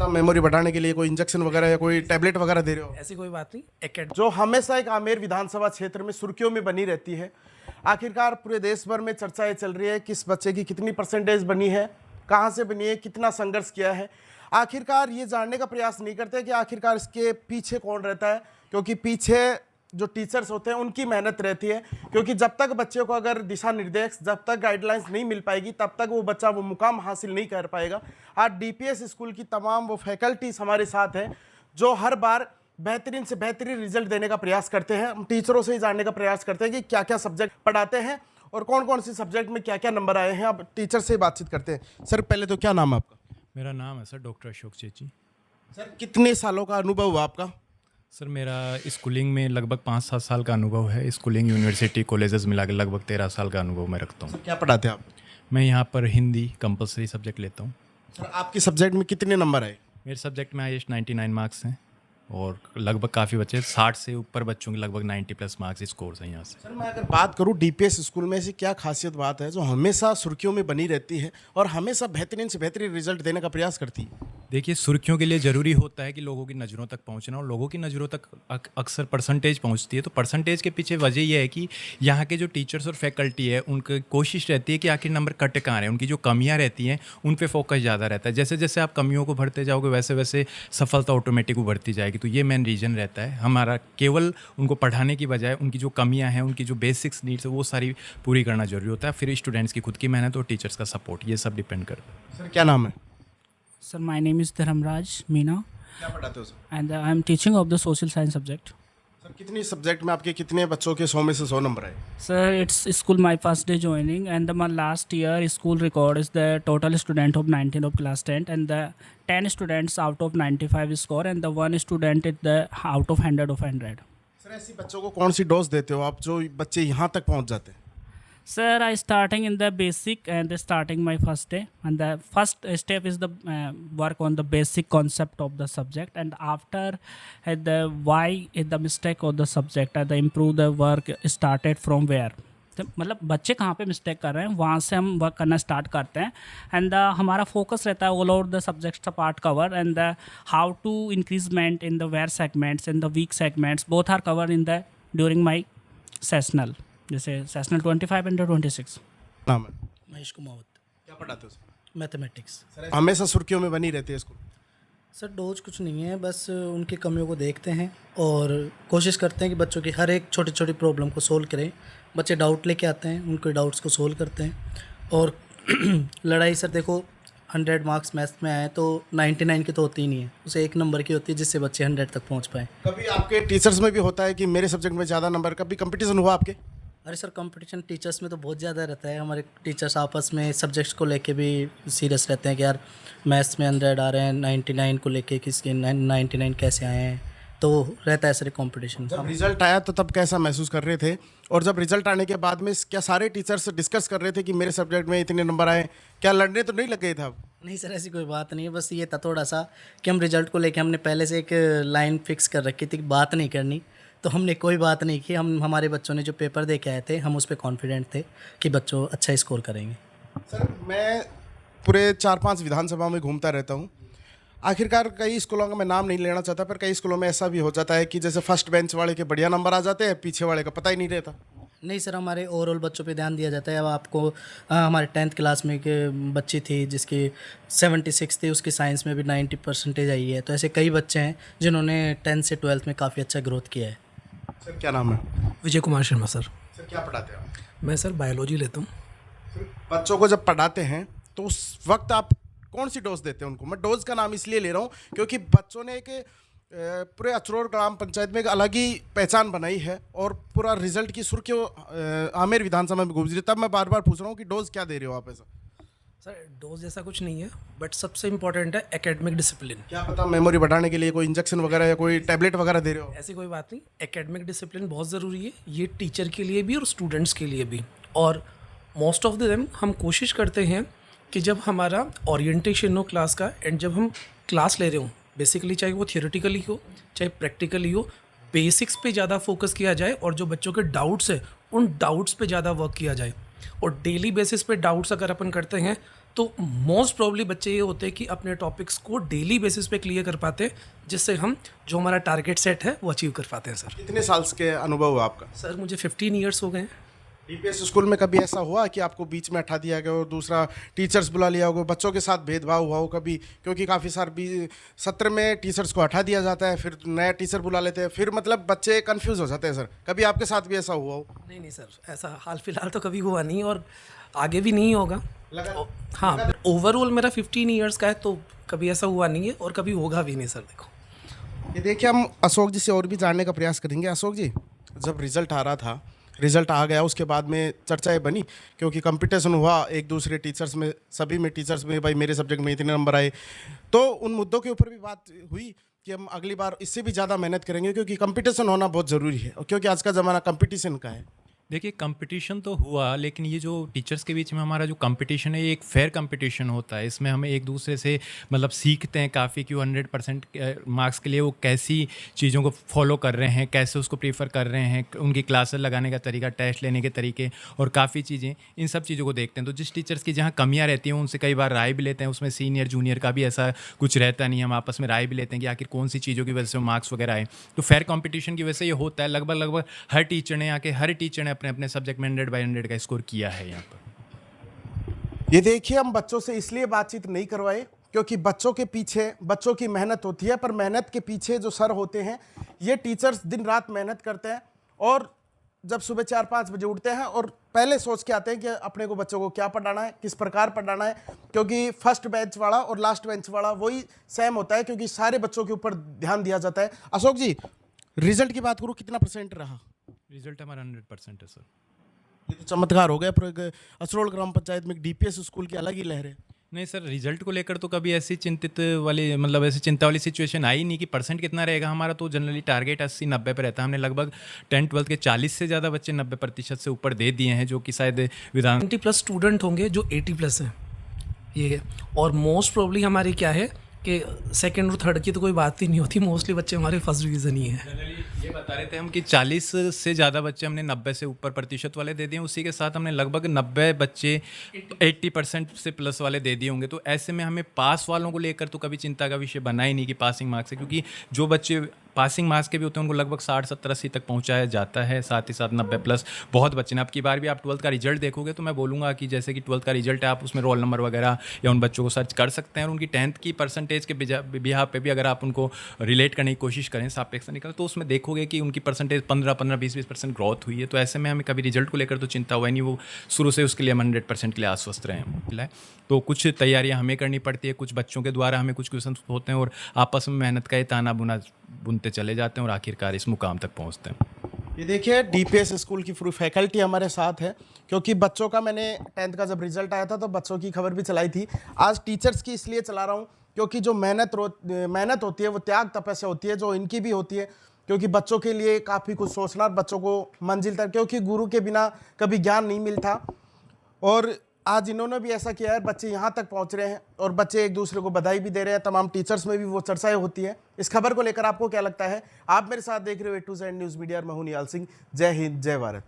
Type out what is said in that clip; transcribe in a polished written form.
पता मेमोरी बढ़ाने के लिए कोई इंजेक्शन वगैरह या कोई टैबलेट वगैरह दे रहे हो? ऐसी कोई बात नहीं। जो हमेशा एक आमेर विधानसभा क्षेत्र में सुर्खियों में बनी रहती है। आखिरकार पूरे देश भर में चर्चाएं चल रही है किस बच्चे की कितनी परसेंटेज बनी है, कहाँ से बनी है, कितना संघर्ष किया है। आखिरकार ये जानने का प्रयास नहीं करते कि आखिरकार इसके पीछे कौन रहता है, क्योंकि पीछे जो टीचर्स होते हैं उनकी मेहनत रहती है। क्योंकि जब तक बच्चे को अगर दिशा निर्देश, जब तक गाइडलाइंस नहीं मिल पाएगी, तब तक वो बच्चा वो मुकाम हासिल नहीं कर पाएगा। आज डीपीएस स्कूल की तमाम वो फैकल्टीज हमारे साथ हैं जो हर बार बेहतरीन से बेहतरीन रिजल्ट देने का प्रयास करते हैं। हम टीचरों से ही जानने का प्रयास करते हैं कि क्या क्या सब्जेक्ट पढ़ाते हैं और कौन कौन से सब्जेक्ट में क्या क्या नंबर आए हैं। अब टीचर से बातचीत करते हैं। सर पहले तो क्या नाम है आपका? मेरा नाम है सर डॉक्टर अशोक चेची। सर कितने सालों का अनुभव हुआ आपका? सर मेरा स्कूलिंग में लगभग 5-7 साल का अनुभव है। स्कूलिंग, यूनिवर्सिटी, कॉलेजेस मिला के लगभग 13 साल का अनुभव मैं रखता हूँ। सर क्या पढ़ाते हैं आप? मैं यहाँ पर हिंदी कंपलसरी सब्जेक्ट लेता हूँ। सर आपके सब्जेक्ट में कितने नंबर आए? मेरे सब्जेक्ट में हाईएस्ट 99 मार्क्स हैं और लगभग काफ़ी बच्चे 60 से ऊपर बच्चों के लगभग 90+ मार्क्स स्कोर्स हैं यहाँ से। सर मैं अगर बात करूँ डीपीएस स्कूल में ऐसी क्या खासियत बात है जो हमेशा सुर्खियों में बनी रहती है और हमेशा बेहतरीन से बेहतरीन रिजल्ट देने का प्रयास करती है? देखिए, सुर्खियों के लिए ज़रूरी होता है कि लोगों की नज़रों तक पहुंचना, और लोगों की नज़रों तक अक्सर परसेंटेज पहुंचती है। तो परसेंटेज के पीछे वजह यह है कि यहाँ के जो टीचर्स और फैकल्टी है उनकी कोशिश रहती है कि आखिर नंबर कट कहाँ रहे हैं, उनकी जो कमियाँ रहती हैं उन पे फोकस ज़्यादा रहता है। जैसे जैसे आप कमियों को भरते जाओगे वैसे वैसे सफलता ऑटोमेटिक उभरती जाएगी। तो ये मेन रीज़न रहता है हमारा। केवल उनको पढ़ाने की बजाय उनकी जो कमियाँ हैं, उनकी जो बेसिक्स नीड्स है वो सारी पूरी करना जरूरी होता है। फिर स्टूडेंट्स की खुद की मेहनत और टीचर्स का सपोर्ट, ये सब डिपेंड करता है। सर क्या नाम है? Sir, my name is Dharamraj Meena क्या पढ़ाते हो sir? and I am teaching of the social science subject. Sir कितनी सब्जेक्ट में आपके कितने बच्चों के 100 में से 100 नंबर आए? Sir, it's school my first day joining and my last year school record is the total student of 19 of class 10 and the 10 students out of 95 score and the 1 student is the out of 100 of 100. Sir ऐसी बच्चों को कौन सी dose देते हो आप जो बच्चे यहाँ तक पहुँच जाते हैं? Sir, I starting in the basic and starting my first day and the first step is the work on the basic concept of the subject and after the why is the mistake of the subject and the improve the work started from where. तो मतलब बच्चे कहाँ पे mistake कर रहे हैं वहाँ से हम वर्क करना स्टार्ट करते हैं एंड हमारा फोकस रहता है all over the subjects part cover and the how to increment in the where segments in the weak segments both are cover in the during my sessional, जैसे sessional 25 and 26। नाम है? महेश कुमावत, क्या पढ़ाते हो sir? Mathematics. Sir हमेशा सुर्खियों में बनी रहती है स्कूल? सर डोज कुछ नहीं है, बस उनकी कमियों को देखते हैं और कोशिश करते हैं कि बच्चों की हर एक छोटी छोटी प्रॉब्लम को सोल्व करें। बच्चे डाउट लेके आते हैं, उनके डाउट्स को सोल्व करते हैं। और लड़ाई सर देखो 100 मार्क्स मैथ्स में आए तो 99 की तो होती ही नहीं है, उसे 1 नंबर की होती है जिससे बच्चे 100 तक पहुंच पाएँ। कभी आपके टीचर्स में भी होता है कि मेरे सब्जेक्ट में ज़्यादा नंबर, कभी कंपटीशन हुआ आपके? अरे सर कंपटीशन टीचर्स में तो बहुत ज़्यादा रहता है। हमारे टीचर्स आपस में सब्जेक्ट्स को लेके भी सीरियस रहते हैं कि यार मैथ्स में 100 आ रहे हैं, 99 को लेके किसके 99 कैसे आए हैं, तो रहता है सर कंपटीशन। जब रिजल्ट आया तो तब कैसा महसूस कर रहे थे, और जब रिजल्ट आने के बाद में क्या सारे टीचर्स डिस्कस कर रहे थे कि मेरे सब्जेक्ट में इतने नंबर आए, क्या लड़ने तो नहीं लग गए थे आप? नहीं सर ऐसी कोई बात नहीं है, बस ये था थोड़ा सा कि हम रिजल्ट को लेके हमने पहले से एक लाइन फिक्स कर रखी थी कि बात नहीं करनी, तो हमने कोई बात नहीं की। हम हमारे बच्चों ने जो पेपर दे के आए थे हम उस पर कॉन्फिडेंट थे कि बच्चों अच्छा स्कोर करेंगे। सर मैं पूरे 4-5 विधानसभा में घूमता रहता हूँ। आखिरकार कई स्कूलों का मैं नाम नहीं लेना चाहता, पर कई स्कूलों में ऐसा भी हो जाता है कि जैसे फर्स्ट बेंच वाले के बढ़िया नंबर आ जाते हैं, पीछे वाले का पता ही नहीं रहता। नहीं सर, हमारे ओवरऑल बच्चों पे ध्यान दिया जाता है। अब आपको हमारे 10th क्लास में एक बच्ची थी जिसकी 76 थी, उसकी साइंस में भी 90% आई है। तो ऐसे कई बच्चे हैं जिन्होंने 10th से 12th में काफ़ी अच्छा ग्रोथ किया है। सर क्या नाम है? विजय कुमार शर्मा सर। सर क्या पढ़ाते हैं आप? मैं सर बायोलॉजी लेता हूँ। बच्चों को जब पढ़ाते हैं तो उस वक्त आप कौन सी डोज देते हैं उनको? मैं डोज का नाम इसलिए ले रहा हूँ क्योंकि बच्चों ने एक पूरे अचरोर ग्राम पंचायत में एक अलग ही पहचान बनाई है और पूरा रिजल्ट की सुर्खियों आमेर विधानसभा में गूंज रही है। तब मैं बार बार पूछ रहा हूँ कि डोज क्या दे रहे हो आप ऐसा? सर डोज जैसा कुछ नहीं है, बट सबसे इम्पोर्टेंट है एकेडमिक डिसिप्लिन। क्या पता मेमोरी बढ़ाने के लिए कोई इंजेक्शन वगैरह या कोई टैबलेट वगैरह दे रहे हो? ऐसी कोई बात नहीं, एकेडमिक डिसिप्लिन बहुत ज़रूरी है, ये टीचर के लिए भी और स्टूडेंट्स के लिए भी। और मोस्ट ऑफ द टाइम हम कोशिश करते हैं कि जब हमारा ओरिएंटेशन हो क्लास का एंड जब हम क्लास ले रहे हो, बेसिकली चाहे वो थियोरेटिकली हो चाहे प्रैक्टिकली हो, बेसिक्स पे ज़्यादा फोकस किया जाए और जो बच्चों के डाउट्स है उन डाउट्स पे ज़्यादा वर्क किया जाए। और डेली बेसिस पे डाउट्स अगर अपन करते हैं तो मोस्ट प्रॉब्ली बच्चे ये होते हैं कि अपने टॉपिक्स को डेली बेसिस पे क्लियर कर पाते हैं, जिससे हम जो हमारा टारगेट सेट है वो अचीव कर पाते हैं सर। कितने साल के अनुभव हुआ आपका? सर मुझे 15 ईयर्स हो गए हैं। डीपीएस स्कूल में कभी ऐसा हुआ कि आपको बीच में हटा दिया गया हो, दूसरा टीचर्स बुला लिया हो, बच्चों के साथ भेदभाव हुआ हो कभी? क्योंकि काफ़ी सारे सत्र में टीचर्स को हटा दिया जाता है, फिर नया टीचर बुला लेते हैं, फिर मतलब बच्चे कंफ्यूज हो जाते हैं सर। कभी आपके साथ भी ऐसा हुआ हो? नहीं सर, ऐसा हाल फिलहाल तो कभी हुआ नहीं और आगे भी नहीं होगा। हाँ, ओवरऑल मेरा 15 ईयर्स का है, तो कभी ऐसा हुआ नहीं है और कभी होगा भी नहीं सर। देखो ये देखिए, हम अशोक जी से और भी जानने का प्रयास करेंगे। अशोक जी, जब रिजल्ट आ रहा था, रिजल्ट आ गया, उसके बाद में चर्चाएं बनी क्योंकि कंपटीशन हुआ एक दूसरे टीचर्स में, सभी में टीचर्स में, भाई मेरे सब्जेक्ट में इतने नंबर आए, तो उन मुद्दों के ऊपर भी बात हुई कि हम अगली बार इससे भी ज़्यादा मेहनत करेंगे क्योंकि कंपटीशन होना बहुत ज़रूरी है, और क्योंकि आज का ज़माना कंपटीशन का है। देखिए कंपटीशन तो हुआ, लेकिन ये जो टीचर्स के बीच में हमारा जो कंपटीशन है ये एक फेयर कंपटीशन होता है। इसमें हमें एक दूसरे से मतलब सीखते हैं काफ़ी कि वो 100% मार्क्स के लिए वो कैसी चीज़ों को फॉलो कर रहे हैं, कैसे उसको प्रीफर कर रहे हैं, उनकी क्लासेस लगाने का तरीका, टेस्ट लेने के तरीके और काफ़ी चीज़ें, इन सब चीज़ों को देखते हैं। तो जिस टीचर्स की जहाँ कमियाँ रहती हैं उनसे कई बार राय भी लेते हैं। उसमें सीनियर जूनियर का भी ऐसा कुछ रहता नहीं, हम आपस में राय भी लेते हैं कि आखिर कौन सी चीज़ों की वजह से मार्क्स वगैरह आए। तो फेयर कॉम्पिटिशन की वजह से ये होता है। लगभग हर टीचर ने हर टीचर ने अपने अपने सब्जेक्ट में 100/100 का स्कोर किया है यहाँ पर। ये देखिए, हम बच्चों से इसलिए बातचीत नहीं करवाए क्योंकि बच्चों के पीछे बच्चों की मेहनत होती है, पर मेहनत के पीछे जो सर होते हैं ये टीचर्स दिन रात मेहनत करते हैं और जब सुबह 4-5 बजे उठते हैं और पहले सोच के आते हैं कि अपने को बच्चों को क्या पढ़ाना है, किस प्रकार पढ़ाना है, क्योंकि फर्स्ट बेंच वाला और लास्ट बेंच वाला वही सेम होता है क्योंकि सारे बच्चों के ऊपर ध्यान दिया जाता है। अशोक जी, रिजल्ट की बात करूँ, कितना % रहा? रिजल्ट हमारा 100% है सर। ये तो चमत्कार हो गया। पर असरोल ग्राम पंचायत में डीपीएस स्कूल की अलग ही लहर है। नहीं सर, रिजल्ट को लेकर तो कभी ऐसी चिंतित वाली मतलब ऐसी चिंता वाली सिचुएशन आई नहीं कि परसेंट कितना रहेगा। हमारा तो जनरली टारगेट 80-90 पे रहता है। हमने लगभग 10th-12th के 40 से ज़्यादा बच्चे 90% से ऊपर दे दिए हैं, जो कि शायद विधान 90+ स्टूडेंट होंगे जो 80+ हैं ये है। और मोस्ट प्रॉब्ली हमारी क्या है कि सेकंड और थर्ड की तो कोई बात ही नहीं होती, मोस्टली बच्चे हमारे फर्स्ट डिवीज़न ही है। ये बता रहे थे हम कि 40 से ज़्यादा बच्चे हमने 90 से ऊपर प्रतिशत वाले दे दिए। उसी के साथ हमने लगभग 90 बच्चे 80% से प्लस वाले दे दिए होंगे। तो ऐसे में हमें पास वालों को लेकर तो कभी चिंता का विषय बना ही नहीं कि पासिंग मार्क्स है, क्योंकि जो बच्चे पासिंग मार्क्स के भी होते हैं उनको लगभग 60-70-80 तक पहुंचाया जाता है। साथ ही साथ 90+ बहुत बच्चे ने। अब की बार भी आप 12th का रिजल्ट देखोगे तो मैं बोलूँगा कि जैसे कि 12th का रिजल्ट है, आप उसमें रोल नंबर वगैरह या उन बच्चों को सर्च कर सकते हैं और उनकी 10th की परसेंटेज के बिहार पे भी अगर आप उनको रिलेट करने की कोशिश करें सापेक्ष निकल, तो उसमें देखोगे कि उनकी परसेंटेज 15-15, 20-20% ग्रोथ हुई है। तो ऐसे में हमें कभी रिजल्ट को लेकर तो चिंता हुआ नहीं। वो शुरू से उसके लिए हम 100% के लिए आश्वस्त रहे हैं। तो कुछ तैयारियां हमें करनी पड़ती है, कुछ बच्चों के द्वारा हमें कुछ क्वेश्चन होते हैं और आपस में मेहनत का ये ताना बुना बुनते चले जाते हैं और आखिरकार इस मुकाम तक पहुंचते हैं। ये देखिए, डीपीएस स्कूल की पूरी फैकल्टी हमारे साथ है क्योंकि बच्चों का, मैंने 10th का जब रिजल्ट आया था तो बच्चों की खबर भी चलाई थी। आज टीचर्स की इसलिए चला रहा हूँ क्योंकि जो मेहनत होती है वो त्याग तपस्या होती है, जो इनकी भी होती है, क्योंकि बच्चों के लिए काफ़ी कुछ सोचना और बच्चों को मंजिल तक, क्योंकि गुरु के बिना कभी ज्ञान नहीं मिलता। और आज इन्होंने भी ऐसा किया है, बच्चे यहाँ तक पहुँच रहे हैं और बच्चे एक दूसरे को बधाई भी दे रहे हैं। तमाम टीचर्स में भी वो चर्चाएं होती हैं। इस खबर को लेकर आपको क्या लगता है? आप मेरे साथ देख रहे हो A to Z news media और मैं हूं निहाल सिंह। जय हिंद, जय भारत।